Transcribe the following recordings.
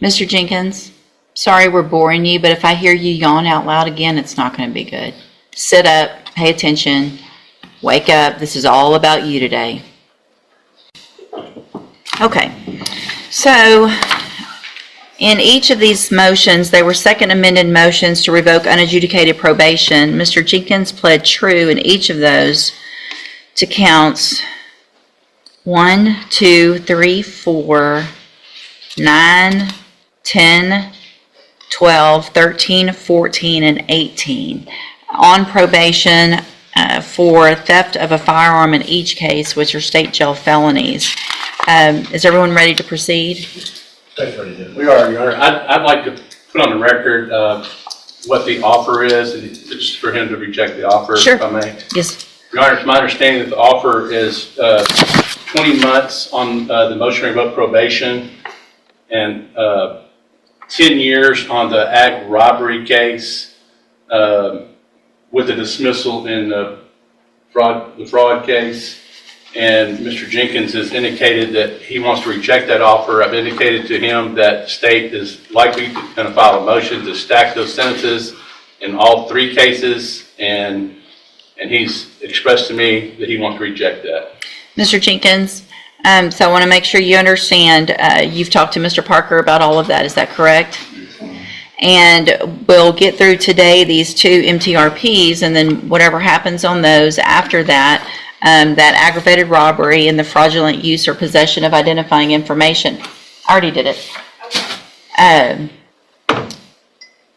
Mr. Jenkins, sorry we're boring you, but if I hear you yawn out loud again, it's not going to be good. Sit up, pay attention, wake up. This is all about you today. Okay, so in each of these motions, they were second amended motions to revoke unadjudicated probation. Mr. Jenkins pled true in each of those to counts 1, 2, 3, 4, 9, 10, 12, 13, 14, and 18 on probation for theft of a firearm in each case, which are state jail felonies. Is everyone ready to proceed? We are, Your Honor. I'd like to put on the record what the offer is, just for him to reject the offer, Sure. if I may. Yes. Your Honor, it's my understanding that the offer is 20 months on the motion to revoke probation and 10 years on the ag robbery case with a dismissal in the fraud case. And Mr. Jenkins has indicated that he wants to reject that offer. I've indicated to him that the state is likely going to file a motion to stack those sentences in all 3 cases, and he's expressed to me that he wants to reject that. Mr. Jenkins, so I want to make sure you understand, you've talked to Mr. Parker about all of that, is that correct? And we'll get through today these 2 MTRPs, and then whatever happens on those after that, that aggravated robbery and the fraudulent use or possession of identifying information. I already did it.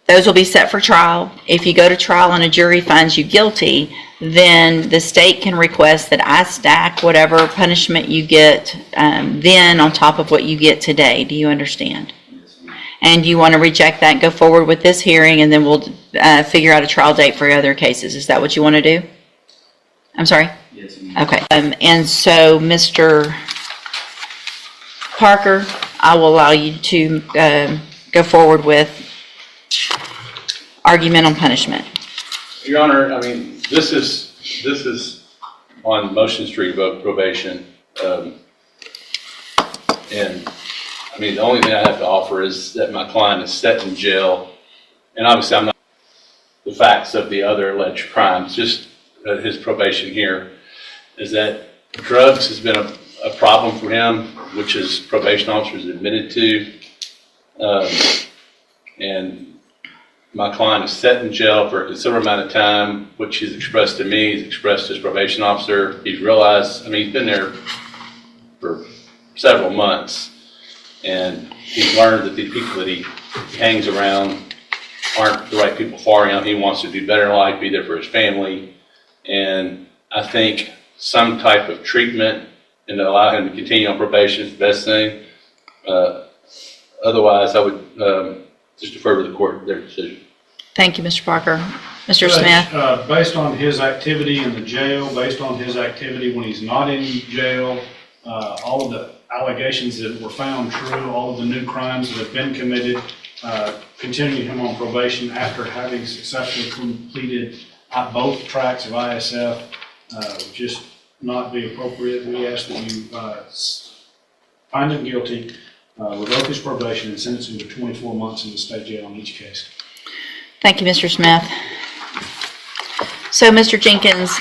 Those will be set for trial. If you go to trial and a jury finds you guilty, then the state can request that I stack whatever punishment you get then on top of what you get today. Do you understand? And you want to reject that and go forward with this hearing, and then we'll figure out a trial date for other cases. Is that what you want to do? I'm sorry? Yes. Okay. And so, Mr. Parker, I will allow you to go forward with argument on punishment. Your Honor, I mean, this is on motions to revoke probation, and I mean, the only thing I have to offer is that my client is set in jail, and obviously I'm not the facts of the other alleged crimes, just his probation here is that drugs has been a problem for him, which his probation officers admitted to, and my client is set in jail for a considerable amount of time, which he's expressed to me, he's expressed to his probation officer. He's realized, I mean, he's been there for several months, and he's learned that the people that he hangs around aren't the right people for him. He wants to do better in life, be there for his family, and I think some type of treatment and to allow him to continue on probation is the best thing. Otherwise, I would just defer to the court their decision. Thank you, Mr. Parker. Mr. Judge, Smith? Based on his activity in the jail, based on his activity when he's not in jail, all of the allegations that were found true, all of the new crimes that have been committed, continuing him on probation after having successfully completed both tracks of ISF, would just not be appropriate. We ask that you find him guilty, revoke his probation, and sentence him to 24 months in the state jail on each case. Thank you, Mr. Smith. So, Mr. Jenkins,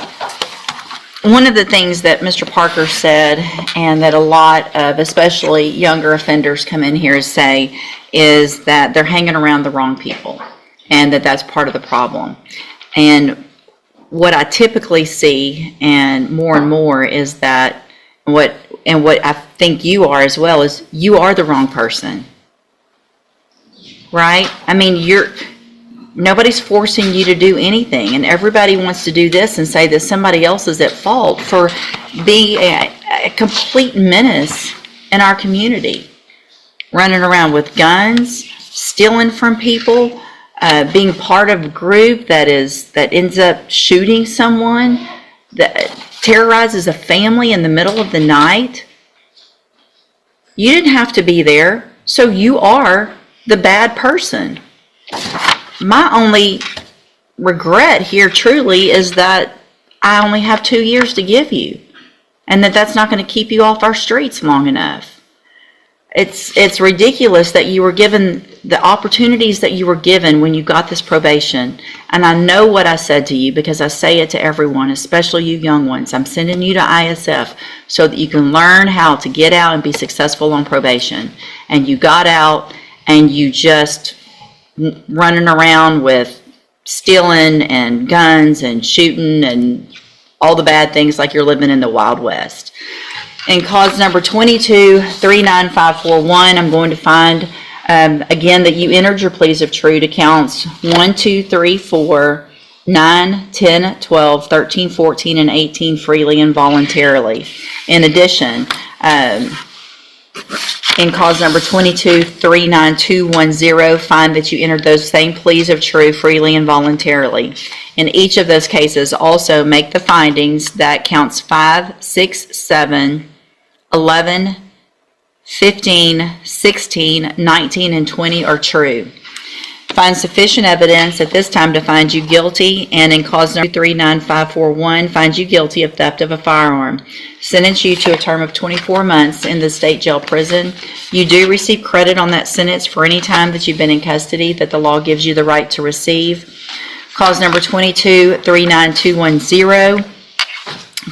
one of the things that Mr. Parker said, and that a lot of especially younger offenders come in here to say, is that they're hanging around the wrong people, and that's part of the problem. And what I typically see, and more, is that what I think you are as well, is you are the wrong person, right? I mean, nobody's forcing you to do anything, and everybody wants to do this and say that somebody else is at fault for being a complete menace in our community, running around with guns, stealing from people, being part of a group that ends up shooting someone, that terrorizes a family in the middle of the night. You didn't have to be there, so you are the bad person. My only regret here truly is that I only have 2 years to give you, and that's not going to keep you off our streets long enough. It's ridiculous that you were given the opportunities that you were given when you got this probation. And I know what I said to you because I say it to everyone, especially you young ones. I'm sending you to ISF so that you can learn how to get out and be successful on probation. And you got out and you just running around with stealing and guns and shooting and all the bad things like you're living in the Wild West. In cause number 22-39541, I'm going to find, again, that you entered your pleas of true to counts 1, 2, 3, 4, 9, 10, 12, 13, 14, and 18 freely and voluntarily. In addition, in cause number 22-39210, find that you entered those same pleas of true freely and voluntarily. In each of those cases, also make the findings that counts 5, 6, 7, 11, 15, 16, 19, and 20 are true. Find sufficient evidence at this time to find you guilty, and in cause number 39541, find you guilty of theft of a firearm. Sentence you to a term of 24 months in the state jail prison. You do receive credit on that sentence for any time that you've been in custody that the law gives you the right to receive. Cause number 22-39210.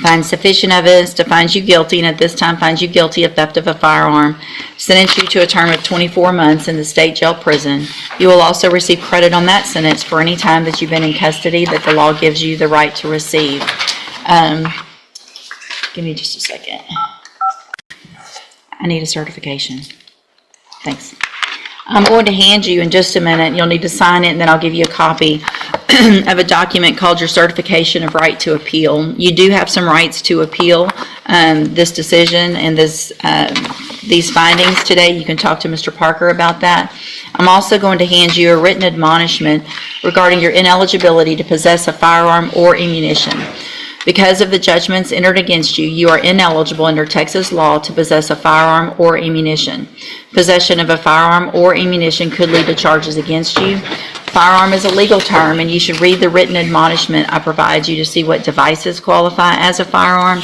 Find sufficient evidence to find you guilty, and at this time find you guilty of theft of a firearm. Sentence you to a term of 24 months in the state jail prison. You will also receive credit on that sentence for any time that you've been in custody that the law gives you the right to receive. Give me just a second. I need a certification. Thanks. I'm going to hand you in just a minute. You'll need to sign it, and then I'll give you a copy of a document called your Certification of Right to Appeal. You do have some rights to appeal this decision and these findings today. You can talk to Mr. Parker about that. I'm also going to hand you a written admonishment regarding your ineligibility to possess a firearm or ammunition. Because of the judgments entered against you, you are ineligible under Texas law to possess a firearm or ammunition. Possession of a firearm or ammunition could lead to charges against you. Firearm is a legal term, and you should read the written admonishment I provide you to see what devices qualify as a firearm.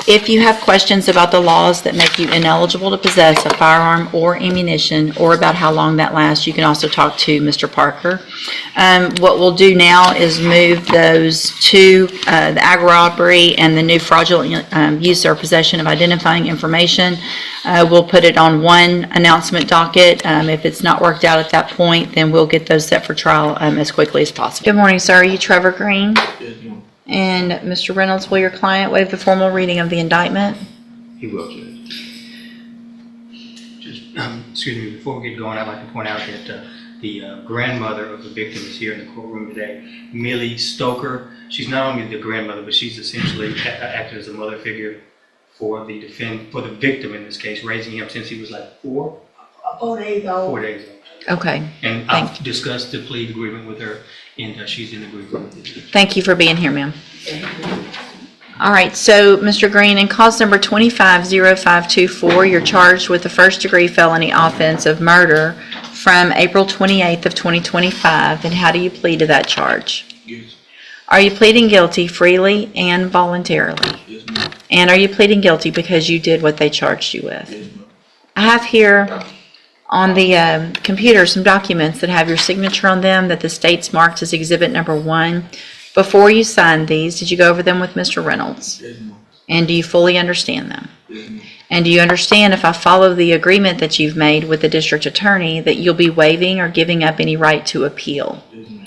If you have questions about the laws that make you ineligible to possess a firearm or ammunition, or about how long that lasts, you can also talk to Mr. Parker. What we'll do now is move those to the ag robbery and the new fraudulent use or possession of identifying information. We'll put it on one announcement docket. If it's not worked out at that point, then we'll get those set for trial as quickly as possible. Good morning, sir. Are you Trevor Green? Yes, ma'am. And Mr. Reynolds, will your client waive the formal reading of the indictment? He will, Judge. Just, excuse me, before we get going, I'd like to point out that the grandmother of the victim is here in the courtroom today, Millie Stoker. She's not only the grandmother, but she's essentially acted as a mother figure for the victim in this case, raising him since he was like 4 days old. 4 days old. Okay. And I've discussed the plea agreement with her, and she's in agreement with it. Thank you for being here, ma'am. All right, so Mr. Green, in cause number 250524, you're charged with the first-degree felony offense of murder from April 28th of 2025, and how do you plead to that charge? Yes. Are you pleading guilty freely and voluntarily? Yes, ma'am. And are you pleading guilty because you did what they charged you with? Yes, ma'am. I have here on the computer some documents that have your signature on them that the state's marked as exhibit number 1. Before you signed these, did you go over them with Mr. Reynolds? Yes, ma'am. And do you fully understand them? Yes, ma'am. And do you understand, if I follow the agreement that you've made with the district attorney, that you'll be waiving or giving up any right to appeal? Yes, ma'am.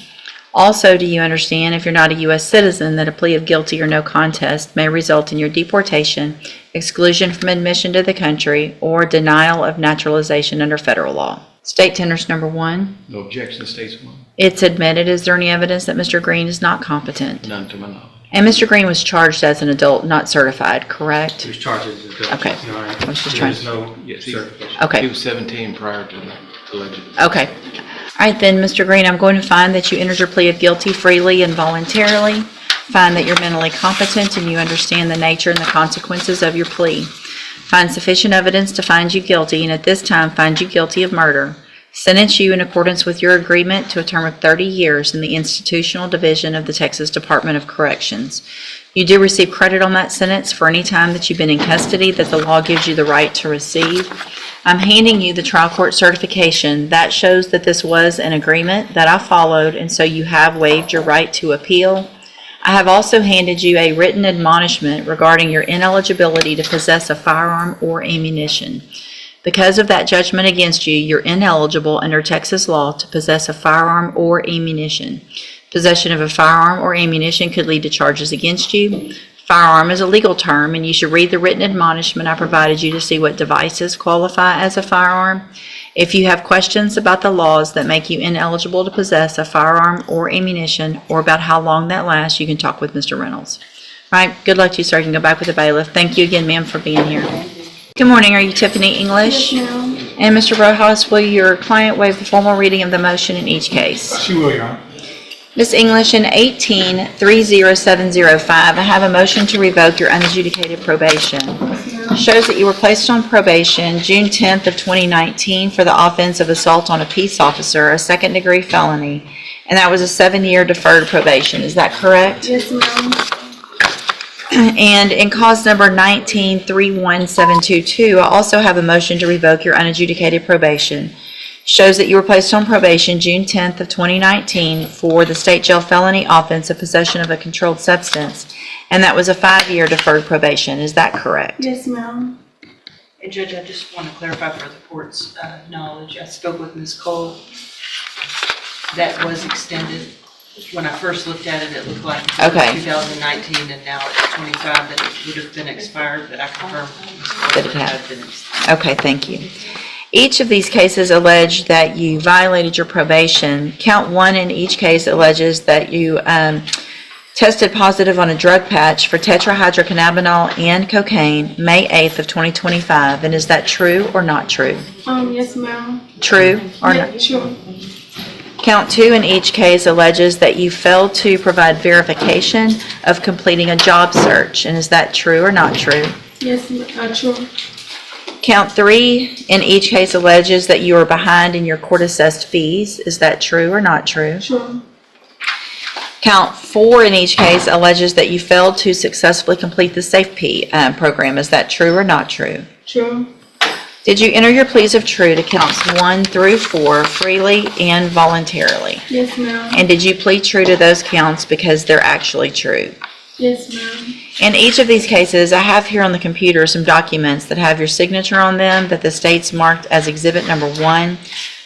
Also, do you understand, if you're not a U.S. citizen, that a plea of guilty or no contest may result in your deportation, exclusion from admission to the country, or denial of naturalization under federal law? State tenders number 1. No objection, States one. It's admitted. Is there any evidence that Mr. Green is not competent? None to my knowledge. And Mr. Green was charged as an adult, not certified, He correct? was charged as an adult. Okay. Your Honor. I was just There's trying- no Yes, he- certification. He Okay. was 17 prior to that, allegedly. Okay. All right, then, Mr. Green, I'm going to find that you entered your plea of guilty freely and voluntarily. Find that you're mentally competent and you understand the nature and the consequences of your plea. Find sufficient evidence to find you guilty, and at this time find you guilty of murder. Sentence you in accordance with your agreement to a term of 30 years in the Institutional Division of the Texas Department of Corrections. You do receive credit on that sentence for any time that you've been in custody that the law gives you the right to receive. I'm handing you the trial court certification. That shows that this was an agreement that I followed, and so you have waived your right to appeal. I have also handed you a written admonishment regarding your ineligibility to possess a firearm or ammunition. Because of that judgment against you, you're ineligible under Texas law to possess a firearm or ammunition. Possession of a firearm or ammunition could lead to charges against you. Firearm is a legal term, and you should read the written admonishment I provided you to see what devices qualify as a firearm. If you have questions about the laws that make you ineligible to possess a firearm or ammunition, or about how long that lasts, you can talk with Mr. Reynolds. All right, good luck to you, sir. You can go back with the bailiff. Thank you again, ma'am, for being here. Good morning. Are you Tiffany English? Yes, ma'am. And Mr. Rojas, will your client waive the formal reading of the motion in each case? She will, Your Honor. Ms. English, in 18-30705, I have a motion to revoke your unadjudicated probation. It shows that you were placed on probation June 10th of 2019 for the offense of assault on a peace officer, a second-degree felony, and that was a 7-year deferred probation. Is that correct? Yes, ma'am. And in cause number 19-31722, I also have a motion to revoke your unadjudicated probation. Shows that you were placed on probation June 10th of 2019 for the state jail felony offense of possession of a controlled substance, and that was a 5-year deferred probation. Is that correct? Yes, ma'am. And Judge, I just want to clarify for the court's knowledge, I spoke with Ms. Cole. That was extended. When I first looked at it, it looked like it was Okay. 2019, and now it's 25, that it would have been expired, but I confirmed with Ms. Cole That it that had. it had been expired. Okay, thank you. Each of these cases allege that you violated your probation. Count 1 in each case alleges that you tested positive on a drug patch for tetrahydrocannabinol and cocaine May 8th of 2025. And is that true or not true? Yes, ma'am. True or Yeah, not? sure. Count 2 in each case alleges that you failed to provide verification of completing a job search. And is that true or not true? Yes, true. Count 3 in each case alleges that you are behind in your court-assessed fees. Is that true or not true? Sure. Count 4 in each case alleges that you failed to successfully complete the SAFE program. Is that true or not true? True. Did you enter your pleas of true to counts 1 through 4 freely and voluntarily? Yes, ma'am. And did you plead true to those counts because they're actually true? Yes, ma'am. In each of these cases, I have here on the computer some documents that have your signature on them that the state's marked as exhibit number 1.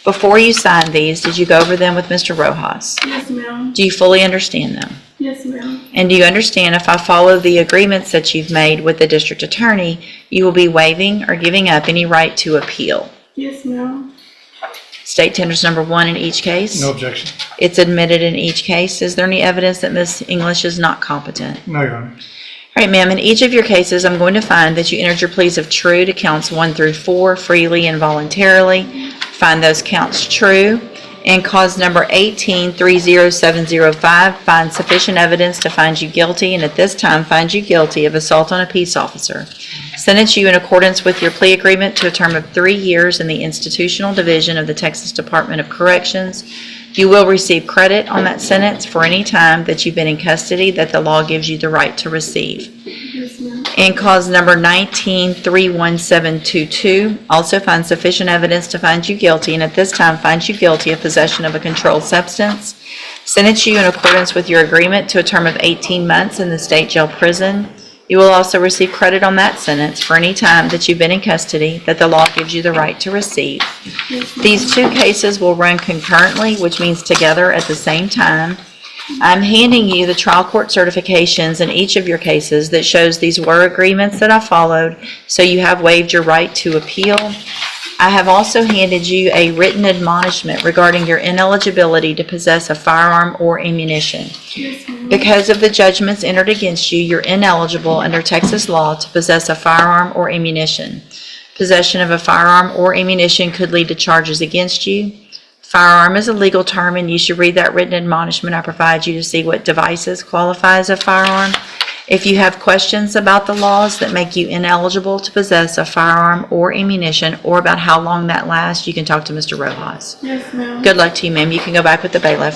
Before you signed these, did you go over them with Mr. Rojas? Yes, ma'am. Do you fully understand them? Yes, ma'am. And do you understand if I follow the agreements that you've made with the district attorney, you will be waiving or giving up any right to appeal? Yes, ma'am. State tenders number 1 in each case? No objection. It's admitted in each case. Is there any evidence that Ms. English is not competent? No, Your Honor. All right, ma'am, in each of your cases, I'm going to find that you entered your pleas of true to counts 1 through 4 freely and voluntarily. Find those counts true. In cause number 18-30705, find sufficient evidence to find you guilty, and at this time find you guilty of assault on a peace officer. Sentence you in accordance with your plea agreement to a term of 3 years in the Institutional Division of the Texas Department of Corrections. You will receive credit on that sentence for any time that you've been in custody that the law gives you the right to receive. Yes, ma'am. In cause number 19-31722, also find sufficient evidence to find you guilty, and at this time find you guilty of possession of a controlled substance. Sentence you in accordance with your agreement to a term of 18 months in the state jail prison. You will also receive credit on that sentence for any time that you've been in custody that the law gives you the right to receive. Yes, ma'am. These 2 cases will run concurrently, which means together at the same time. I'm handing you the trial court certifications in each of your cases that shows these were agreements that I followed, so you have waived your right to appeal. I have also handed you a written admonishment regarding your ineligibility to possess a firearm or ammunition. Yes, ma'am. Because of the judgments entered against you, you're ineligible under Texas law to possess a firearm or ammunition. Possession of a firearm or ammunition could lead to charges against you. Firearm is a legal term, and you should read that written admonishment I provide you to see what devices qualify as a firearm. If you have questions about the laws that make you ineligible to possess a firearm or ammunition, or about how long that lasts, you can talk to Mr. Rojas. Yes, ma'am. Good luck to you, ma'am. You can go back with the bailiff.